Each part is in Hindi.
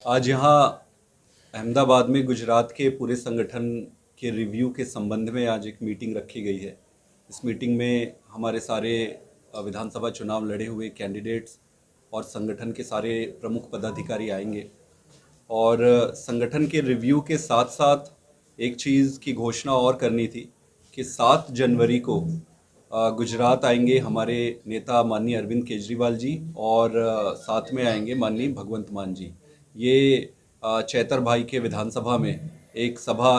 आज यहाँ अहमदाबाद में गुजरात के पूरे संगठन के रिव्यू के संबंध में आज एक मीटिंग रखी गई है। इस मीटिंग में हमारे सारे विधानसभा चुनाव लड़े हुए कैंडिडेट्स और संगठन के सारे प्रमुख पदाधिकारी आएंगे और संगठन के रिव्यू के साथ साथ एक चीज़ की घोषणा और करनी थी कि 7 जनवरी को गुजरात आएंगे हमारे नेता माननीय अरविंद केजरीवाल जी और साथ में आएंगे माननीय भगवंत मान जी। ये चैतर भाई के विधानसभा में एक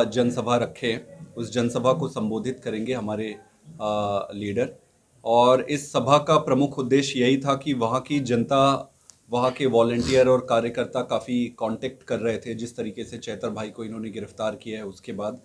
जनसभा रखे, उस जनसभा को संबोधित करेंगे हमारे लीडर। और इस सभा का प्रमुख उद्देश्य यही था कि वहाँ की जनता, वहाँ के वॉलंटियर और कार्यकर्ता काफ़ी कांटेक्ट कर रहे थे। जिस तरीके से चैतर भाई को इन्होंने गिरफ्तार किया है उसके बाद,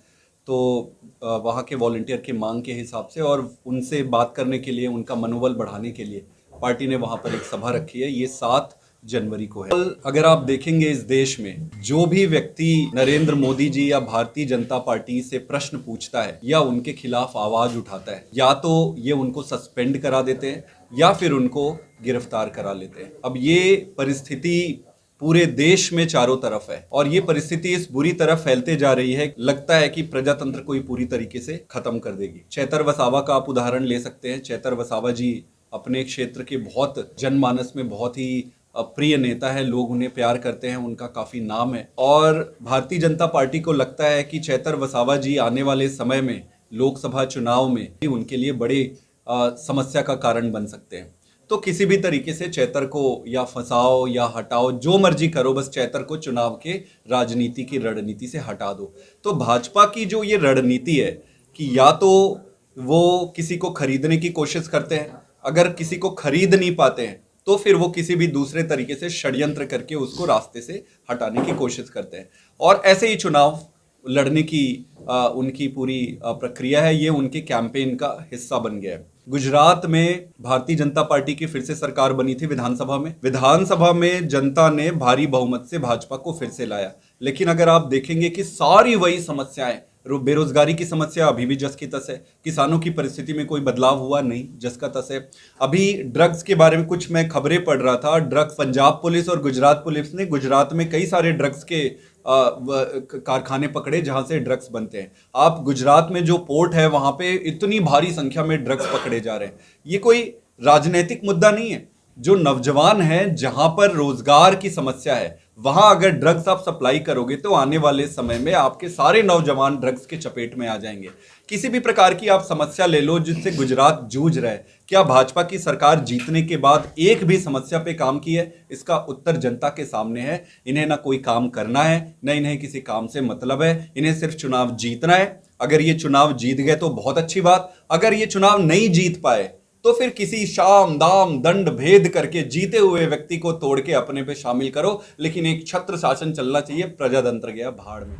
तो वहाँ के वॉलंटियर के मांग के हिसाब से और उनसे बात करने के लिए, उनका मनोबल बढ़ाने के लिए पार्टी ने वहाँ पर एक सभा रखी है। ये 7 जनवरी को है। अगर आप देखेंगे इस देश में जो भी व्यक्ति नरेंद्र मोदी जी या भारतीय जनता पार्टी से प्रश्न पूछता है या उनके खिलाफ आवाज उठाता है, या तो ये उनको सस्पेंड करा देते हैं या फिर उनको गिरफ्तार करा लेते हैं। अब ये परिस्थिति पूरे देश में चारों तरफ है और ये परिस्थिति इस बुरी तरफ फैलते जा रही है, लगता है कि प्रजातंत्र को ही पूरी तरीके से खत्म कर देगी। चैतर वसावा का आप उदाहरण ले सकते हैं। चैतर वसावा जी अपने क्षेत्र के बहुत जनमानस में बहुत ही प्रिय नेता है, लोग उन्हें प्यार करते हैं, उनका काफी नाम है और भारतीय जनता पार्टी को लगता है कि चैतर वसावा जी आने वाले समय में लोकसभा चुनाव में उनके लिए बड़े समस्या का कारण बन सकते हैं। तो किसी भी तरीके से चैतर को या फंसाओ या हटाओ, जो मर्जी करो, बस चैतर को चुनाव के राजनीति की रणनीति से हटा दो। तो भाजपा की जो ये रणनीति है कि या तो वो किसी को खरीदने की कोशिश करते हैं, अगर किसी को खरीद नहीं पाते हैं तो फिर वो किसी भी दूसरे तरीके से षड्यंत्र करके उसको रास्ते से हटाने की कोशिश करते हैं। और ऐसे ही चुनाव लड़ने की उनकी पूरी प्रक्रिया है। ये उनके कैंपेन का हिस्सा बन गया है। गुजरात में भारतीय जनता पार्टी की फिर से सरकार बनी थी। विधानसभा में जनता ने भारी बहुमत से भाजपा को फिर से लाया। लेकिन अगर आप देखेंगे कि सारी वही समस्याएं, बेरोजगारी की समस्या अभी भी जस की तस है, किसानों की परिस्थिति में कोई बदलाव हुआ नहीं, जस का तस है। अभी ड्रग्स के बारे में कुछ मैं खबरें पढ़ रहा था। ड्रग्स, पंजाब पुलिस और गुजरात पुलिस ने गुजरात में कई सारे ड्रग्स के कारखाने पकड़े जहां से ड्रग्स बनते हैं। आप गुजरात में जो पोर्ट है वहां पे इतनी भारी संख्या में ड्रग्स पकड़े जा रहे हैं। ये कोई राजनीतिक मुद्दा नहीं है। जो नौजवान है, जहां पर रोजगार की समस्या है, वहां अगर ड्रग्स आप सप्लाई करोगे तो आने वाले समय में आपके सारे नौजवान ड्रग्स के चपेट में आ जाएंगे। किसी भी प्रकार की आप समस्या ले लो जिससे गुजरात जूझ रहा है, क्या भाजपा की सरकार जीतने के बाद एक भी समस्या पे काम की है? इसका उत्तर जनता के सामने है। इन्हें ना कोई काम करना है, न इन्हें किसी काम से मतलब है। इन्हें सिर्फ चुनाव जीतना है। अगर ये चुनाव जीत गए तो बहुत अच्छी बात। अगर ये चुनाव नहीं जीत पाए तो फिर किसी शाम दाम दंड भेद करके जीते हुए व्यक्ति को तोड़ के अपने पे शामिल करो। लेकिन एक छत्र शासन चलना चाहिए। प्रजातंत्र गया भाड़ में।